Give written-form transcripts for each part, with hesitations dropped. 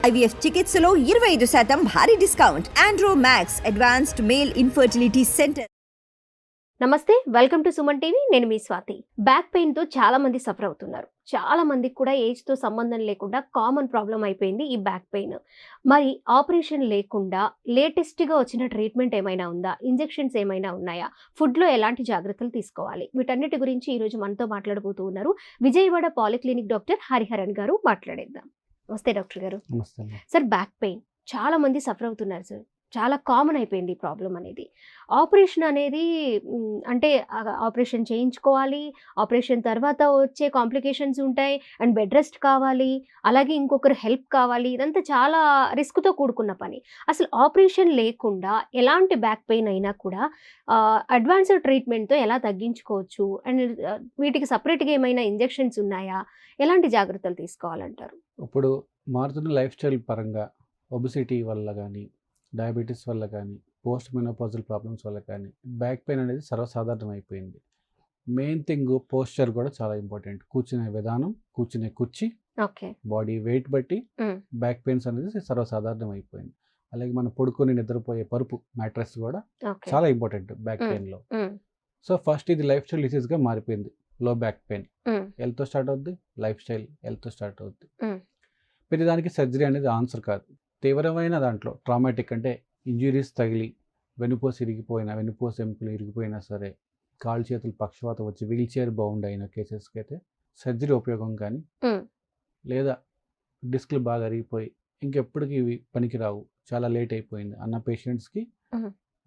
IVF చికిత్సలో 25% భారీ discount. Andro max advanced male infertility centre. నమస్తే, వెల్కమ్ టు సుమన్ టీవీ. నేను మీ స్వాతి. బ్యాక్ పెయిన్ తో చాలా మంది సఫర్ అవుతున్నారు. చాలా మందికి కూడా ఏజ్ తో సంబంధం లేకుండా కామన్ ప్రాబ్లం అయిపోయింది ఈ బ్యాక్ పెయిన్. మరి ఆపరేషన్ లేకుండా లేటెస్ట్ గా వచ్చిన ట్రీట్మెంట్ ఏమైనా ఉందా? ఇంజెక్షన్స్ ఏమైనా ఉన్నాయా? ఫుడ్ లో ఎలాంటి జాగ్రత్తలు తీసుకోవాలి? వీటన్నిటి గురించి ఈ రోజు మనతో మాట్లాడబోతూ ఉన్నారు విజయవాడ పాలిక్లినిక్ డాక్టర్ హరిహరన్ గారు. మాట్లాడేద్దాం. నమస్తే డాక్టర్ గారు. సార్, బ్యాక్ పెయిన్ చాలా మంది సఫర్ అవుతున్నారు సార్. చాలా కామన్ అయిపోయింది ఈ ప్రాబ్లం అనేది. ఆపరేషన్ అనేది అంటే ఆపరేషన్ చేయించుకోవాలి, ఆపరేషన్ తర్వాత వచ్చే కాంప్లికేషన్స్ ఉంటాయి, అండ్ బెడ్ రెస్ట్ కావాలి, అలాగే ఇంకొకరు హెల్ప్ కావాలి. ఇదంతా చాలా రిస్క్తో కూడుకున్న పని. అసలు ఆపరేషన్ లేకుండా ఎలాంటి బ్యాక్ పెయిన్ అయినా కూడా అడ్వాన్స్డ్ ట్రీట్మెంట్తో ఎలా తగ్గించుకోవచ్చు, అండ్ వీటికి సపరేట్గా ఏమైనా ఇంజెక్షన్స్ ఉన్నాయా? ఎలాంటి జాగ్రత్తలు తీసుకోవాలంటారు? ఇప్పుడు మారుతున్న లైఫ్ స్టైల్ పరంగా ఒబిసిటీ వల్ల కానీ, డయాబెటీస్ వల్ల కానీ, పోస్ట్ మెనోపాజల్ ప్రాబ్లమ్స్ వల్ల కానీ బ్యాక్ పెయిన్ అనేది సర్వసాధారణం అయిపోయింది. మెయిన్ థింగ్ పోస్చర్ కూడా చాలా ఇంపార్టెంట్. కూర్చునే విధానం, కూర్చునే కుర్చీ, బాడీ వెయిట్ బట్టి బ్యాక్ పెయిన్స్ అనేది సర్వసాధారణం అయిపోయింది. అలాగే మనం పడుకొని నిద్రపోయే పరుపు మ్యాట్రెస్ కూడా చాలా ఇంపార్టెంట్ బ్యాక్ పెయిన్లో. సో ఫస్ట్ ఇది లైఫ్ స్టైల్ డిసీజ్గా మారిపోయింది. లో బ్యాక్ పెయిన్ హెల్త్తో స్టార్ట్ అవుద్ది, లైఫ్ స్టైల్ హెల్త్తో స్టార్ట్ అవుద్ది. ప్రతిదానికి సర్జరీ అనేది ఆన్సర్ కాదు. తీవ్రమైన దాంట్లో ట్రామాటిక్ అంటే ఇంజురీస్ తగిలి వెన్నుపూస ఇరిగిపోయినా, వెన్నుపూస ఎముకలు ఇరిగిపోయినా సరే, కాళ్ళు చేతులు పక్షవాతం వచ్చి వీల్ చైర్ బౌండ్ అయిన కేసెస్కి అయితే సర్జరీ ఉపయోగం. కానీ లేదా డిస్క్లు బాగా అరిగిపోయి ఇంకెప్పటికీ ఇవి పనికిరావు, చాలా లేట్ అయిపోయింది అన్న పేషెంట్స్కి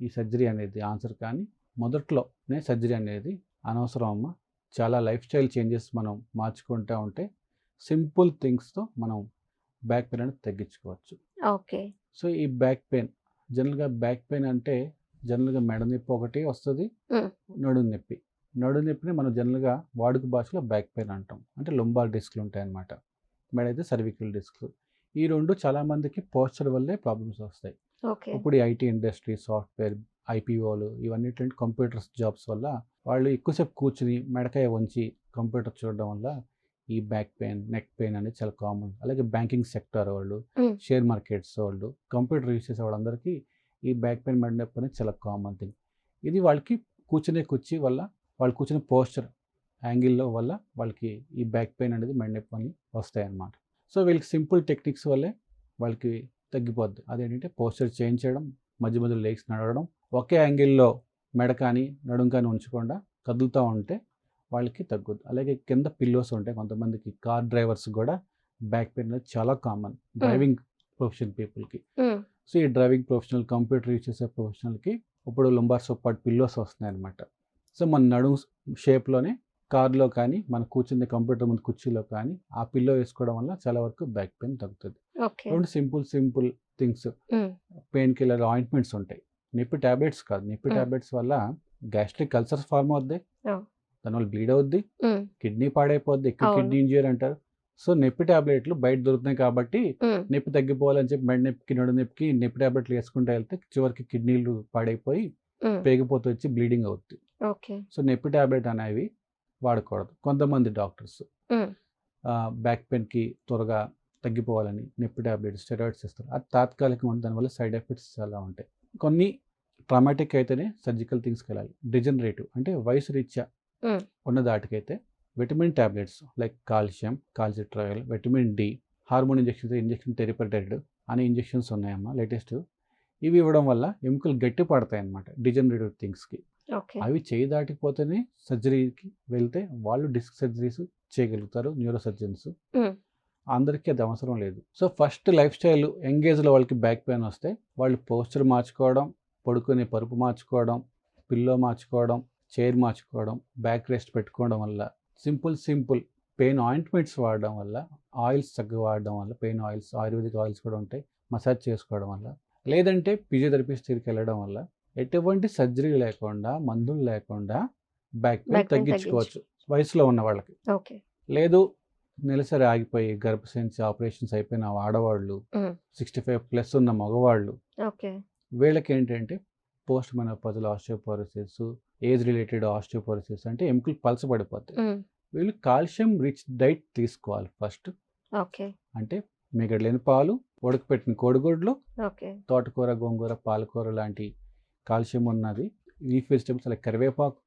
ఈ సర్జరీ అనేది ఆన్సర్. కానీ మొదట్లోనే సర్జరీ అనేది అనవసరం అమ్మ. చాలా లైఫ్ స్టైల్ చేంజెస్ మనం మార్చుకుంటూ ఉంటే సింపుల్ థింగ్స్తో మనం బ్యాక్ పెయిన్ అనేది తగ్గించుకోవచ్చు. ఓకే. సో ఈ బ్యాక్ పెయిన్ జనరల్గా బ్యాక్ పెయిన్ అంటే జనరల్గా మెడ నొప్పి ఒకటి వస్తుంది, నడుము నొప్పి. నడుము నొప్పిని మనం జనరల్గా వాడుక భాషలో బ్యాక్ పెయిన్ అంటాం. అంటే లొంబార్ డిస్క్లు ఉంటాయన్నమాట. మెడ అయితే సర్వికల్ డిస్క్లు. ఈ రెండు చాలామందికి పోస్చర్ వల్లే ప్రాబ్లమ్స్ వస్తాయి. ఇప్పుడు ఈ ఐటీ ఇండస్ట్రీ, సాఫ్ట్వేర్, ఐపీఓలు ఇవన్నీ కంప్యూటర్స్ జాబ్స్ వల్ల వాళ్ళు ఎక్కువసేపు కూర్చుని మెడకాయ వంచి కంప్యూటర్ చూడడం వల్ల ఈ బ్యాక్ పెయిన్, నెక్ పెయిన్ అనేది చాలా కామన్. అలాగే బ్యాంకింగ్ సెక్టర్ వాళ్ళు, షేర్ మార్కెట్స్ వాళ్ళు, కంప్యూటర్ యూస్ చేసే వాళ్ళందరికీ ఈ బ్యాక్ పెయిన్, మెడ నొప్పి అనేది చాలా కామన్ థింగ్. ఇది వాళ్ళకి కూర్చునే కుర్చీ వల్ల, వాళ్ళు కూర్చునే పోస్చర్ యాంగిల్లో వల్ల వాళ్ళకి ఈ బ్యాక్ పెయిన్ అనేది, మెడ నొప్పి అని వస్తాయి అన్నమాట. సో వీళ్ళకి సింపుల్ టెక్నిక్స్ వల్లే వాళ్ళకి తగ్గిపోద్ది. అదేంటంటే పోస్చర్ చేంజ్ చేయడం, మధ్య మధ్యలో లేక్స్ నడవడం, ఒకే యాంగిల్లో మెడ కానీ నడుము కానీ ఉంచకుండా కదులుతూ ఉంటే వాళ్ళకి తగ్గుద్ది. అలాగే కింద పిల్లోస్ ఉంటాయి. కొంతమందికి కార్ డ్రైవర్స్ కూడా బ్యాక్ పెయిన్ అనేది చాలా కామన్, డ్రైవింగ్ ప్రొఫెషన్ పీపుల్కి. సో ఈ డ్రైవింగ్ ప్రొఫెషనల్, కంప్యూటర్ యూజ్ చేసే ప్రొఫెషనల్కి ఇప్పుడు లుంబార్ సపోర్ట్ పిల్లోస్ వస్తున్నాయి అనమాట. సో మన నడుము షేప్లోనే కార్లో కానీ, మన కూర్చున్న కంప్యూటర్ ముందు కుర్చీలో కానీ ఆ పిల్లో వేసుకోవడం వల్ల చాలా వరకు బ్యాక్ పెయిన్ తగ్గుతుంది. రెండు simple things. Pain killer ointments ఉంటాయి. నొప్పి ట్యాబ్లెట్స్ కాదు. నొప్పి ట్యాబ్లెట్స్ వల్ల గ్యాస్ట్రిక్ అల్సర్స్ ఫార్మ్ అవుద్ది, దానివల్ల బ్లీడ్ అవుద్ది, కిడ్నీ పాడైపోద్ది, ఎక్కువ కిడ్నీ ఇంజరీ అంటారు. సో నొప్పి ట్యాబ్లెట్లు బయట దొరుకుతున్నాయి కాబట్టి నొప్పి తగ్గిపోవాలని చెప్పి మెడ నొప్పికి, నడు నొప్పికి నొప్పి ట్యాబ్లెట్లు వేసుకుంటూ వెళ్తే చివరికి కిడ్నీలు పాడైపోయి పేగిపోతూ వచ్చి బ్లీడింగ్ అవుద్ది. సో నొప్పి ట్యాబ్లెట్ అనేవి వాడకూడదు. కొంతమంది డాక్టర్స్ బ్యాక్ పెయిన్కి త్వరగా తగ్గిపోవాలని నొప్పి ట్యాబ్లెట్స్, స్టెరాయిడ్స్ ఇస్తారు. అది తాత్కాలికంగా ఉంటుంది, దానివల్ల సైడ్ ఎఫెక్ట్స్ చాలా ఉంటాయి. కొన్ని ట్రామాటిక్ అయితేనే సర్జికల్ థింగ్స్కి వెళ్ళాలి. డిజనరేటివ్ అంటే వయసు రీత్యా ఉన్న దాటికైతే vitamin tablets like calcium, calcitriol, vitamin D, hormone injection teriparatide అనే ఇంజెక్షన్స్ ఉన్నాయమ్మా లేటెస్ట్. ఇవి ఇవ్వడం వల్ల ఎముకలు గట్టి పడతాయి అన్నమాట డిజనరేటివ్ థింగ్స్కి. అవి చేయి దాటిపోతేనే సర్జరీకి వెళ్తే వాళ్ళు డిస్క్ సర్జరీస్ చేయగలుగుతారు న్యూరో సర్జన్స్. అందరికీ అది అవసరం లేదు. సో ఫస్ట్ లైఫ్ స్టైల్ ఎంగేజ్లో వాళ్ళకి బ్యాక్ పెయిన్ వస్తే వాళ్ళు పోస్చర్ మార్చుకోవడం, పడుకునే పరుపు మార్చుకోవడం, పిల్లో మార్చుకోవడం, చైర్ మార్చుకోవడం, బ్యాక్ రెస్ట్ పెట్టుకోవడం వల్ల, సింపుల్ పెయిన్ ఆయింట్మెంట్స్ వాడడం వల్ల, ఆయిల్స్ చక్కగా వాడడం వల్ల, పెయిన్ ఆయిల్స్, ఆయుర్వేదిక్ ఆయిల్స్ కూడా ఉంటాయి, మసాజ్ చేసుకోవడం వల్ల, లేదంటే ఫిజియోథెరపిస్ట్ దగ్గరికి వెళ్ళడం వల్ల ఎటువంటి సర్జరీ లేకుండా, మందులు లేకుండా బ్యాక్ పెయిన్ తగ్గించుకోవచ్చు వయసులో ఉన్న వాళ్ళకి. లేదు నెలసరి ఆగిపోయి గర్భసంచి ఆపరేషన్స్ అయిపోయిన ఆడవాళ్ళు, 65+ ఉన్న మగవాళ్ళు, వీళ్ళకి ఏంటంటే post menopausal osteoporosis, age related osteoporosis అంటే ఎముకలు పలచబడిపోతాయి. వీళ్ళు కాల్షియం రిచ్ డైట్ తీసుకోవాలి ఫస్ట్. అంటే మీగడ లేని పాలు, ఉడకపెట్టిన కోడిగుడ్లు, ఓకే. తోటకూర, గోంగూర, పాలకూర లాంటి కాల్షియం ఉన్నది. లీఫ్ వెజిటబుల్స్ లైక్ కరివేపాకు,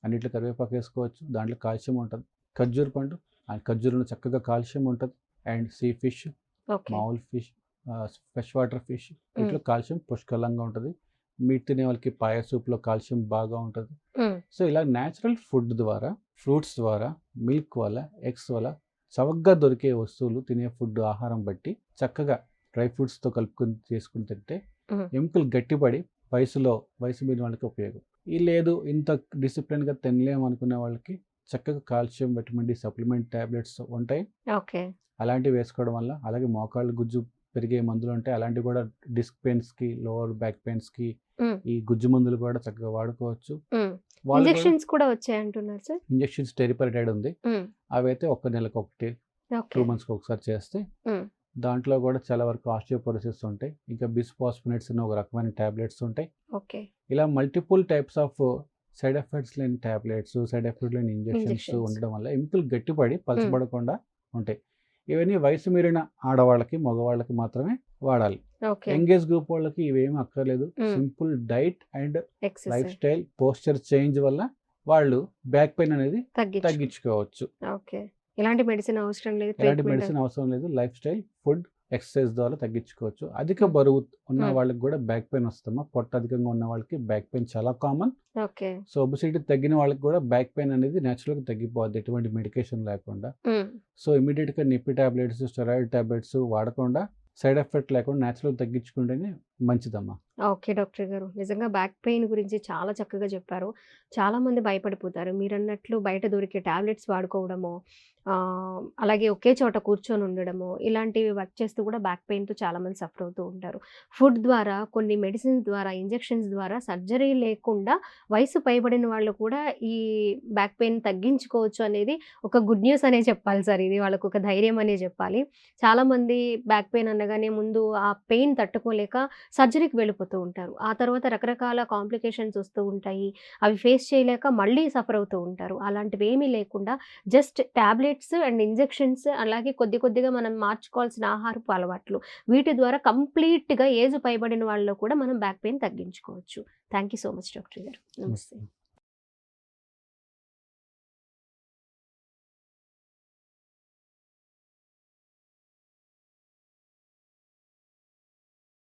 అన్నిట్లో కరివేపాకు వేసుకోవచ్చు, దాంట్లో కాల్షియం ఉంటుంది. ఖర్జూర పండు, ఆ ఖర్జూరంలో చక్కగా కాల్షియం ఉంటుంది. అండ్ సీ ఫిష్, మామూలు ఫిష్, ఫ్రెష్ వాటర్ ఫిష్, వీటిలో కాల్షియం పుష్కలంగా ఉంటుంది. మీట్ తినే వాళ్ళకి పాయ సూప్లో కాల్షియం బాగా ఉంటుంది. సో ఇలా న్యాచురల్ ఫుడ్ ద్వారా, ఫ్రూట్స్ ద్వారా, మిల్క్ వల్ల, ఎగ్స్ వల్ల చవకగా దొరికే వస్తువులు, తినే ఫుడ్, ఆహారం బట్టి చక్కగా డ్రై ఫ్రూట్స్తో కలుపుకొని చేసుకుని తింటే ఎముకలు గట్టిపడి వయసు మీద వాళ్ళకి ఉపయోగం. ఈ లేదు ఇంత డిసిప్లిన్గా తినలేము అనుకునే వాళ్ళకి చక్కగా calcium, vitamin D supplement tablets ఉంటాయి. అలాంటివి వేసుకోవడం వల్ల, అలాగే మోకాళ్ళు గుజ్జు పెరిగే మందులు ఉంటాయి, అలాంటివి కూడా డిస్క్ పెయిన్స్కి, లోవర్ బ్యాక్ పెయిన్స్కి ఈ గుజ్జు మందులు కూడా చక్కగా వాడుకోవచ్చు. ఇంజెక్షన్స్ కూడా వచ్చాయంటున్నారు సార్. ఇంజెక్షన్స్ టెరిపరిటైడ్ ఉంది, అవి అయితే 1 నెలకు ఒకటి, 2 monthsకి ఒకసారి చేస్తే దాంట్లో కూడా చాలా వరకు ఆస్టియోపోరోసిస్ ఉంటాయి. ఇంకా బిస్ఫాస్ఫోనేట్స్ అనే ఒక రకమైన ట్యాబ్లెట్స్ ఉంటాయి. ఇలా multiple types of side effects లేని ట్యాబ్లెట్స్, సైడ్ ఎఫెక్ట్స్ లేని ఇంజెక్షన్స్ ఉండడం వల్ల ఎముకలు గట్టిపడి పలచబడకుండా ఉంటాయి. ఇవన్నీ వయసు మీరిన ఆడవాళ్ళకి, మగవాళ్ళకి మాత్రమే వాడాలి. యంగేజ్ గ్రూప్ వాళ్ళకి ఇవేమీ అక్కర్లేదు. Simple diet and life style, posture change వల్ల వాళ్ళు బ్యాక్ పెయిన్ అనేది తగ్గించుకోవచ్చు. ఎలాంటి మెడిసిన్ అవసరం లేదు. లైఫ్ స్టైల్, ఫుడ్, ఎక్సర్సైజ్ ద్వారా తగ్గించుకోవచ్చు. అధిక బరువు ఉన్న వాళ్ళకి కూడా బ్యాక్ పెయిన్ వస్తుందా, పొట్ట అధికంగా ఉన్న వాళ్ళకి బ్యాక్ పెయిన్ చాలా కామన్. సో ఒబిసిటీ తగ్గిన వాళ్ళకి కూడా బ్యాక్ పెయిన్ అనేది న్యాచురల్గా తగ్గిపోద్ది, ఎటువంటి మెడికేషన్ లేకుండా. సో ఇమీడియట్గా నిప్పి టాబ్లెట్స్, స్టెరాయిడ్ టాబ్లెట్స్ వాడకుండా, సైడ్ ఎఫెక్ట్ లేకుండా న్యాచురల్ తగ్గించుకుంటేనే మంచిదమ్మా. ఓకే డాక్టర్ గారు, నిజంగా బ్యాక్ పెయిన్ గురించి చాలా చక్కగా చెప్పారు. చాలామంది భయపడిపోతారు. మీరు అన్నట్లు బయట దొరికే టాబ్లెట్స్ వాడుకోవడము, అలాగే ఒకే చోట కూర్చొని ఉండడము, ఇలాంటివి వర్క్ చేస్తూ కూడా బ్యాక్ పెయిన్తో చాలామంది సఫర్ అవుతూ ఉంటారు. ఫుడ్ ద్వారా, కొన్ని మెడిసిన్స్ ద్వారా, ఇంజెక్షన్స్ ద్వారా, సర్జరీ లేకుండా వయసు పైబడిన వాళ్ళు కూడా ఈ బ్యాక్ పెయిన్ తగ్గించుకోవచ్చు అనేది ఒక గుడ్ న్యూస్ అనే చెప్పాలి సార్. ఇది వాళ్ళకు ఒక ధైర్యం అనే చెప్పాలి. చాలామంది బ్యాక్ పెయిన్ అనగానే ముందు ఆ పెయిన్ తట్టుకోలేక సర్జరీకి వెళ్ళిపోతూ ఉంటారు. ఆ తర్వాత రకరకాల కాంప్లికేషన్స్ వస్తూ ఉంటాయి. అవి ఫేస్ చేయలేక మళ్ళీ సఫర్ అవుతూ ఉంటారు. అలాంటివి ఏమీ లేకుండా జస్ట్ టాబ్లెట్స్ అండ్ ఇంజెక్షన్స్, అలాగే కొద్దిగా మనం మార్చుకోవాల్సిన ఆహారపు అలవాట్లు, వీటి ద్వారా కంప్లీట్గా ఏజ్ పైబడిన వాళ్ళలో కూడా మనం బ్యాక్ పెయిన్ తగ్గించుకోవచ్చు. Thank you so much doctor గారు. నమస్తే.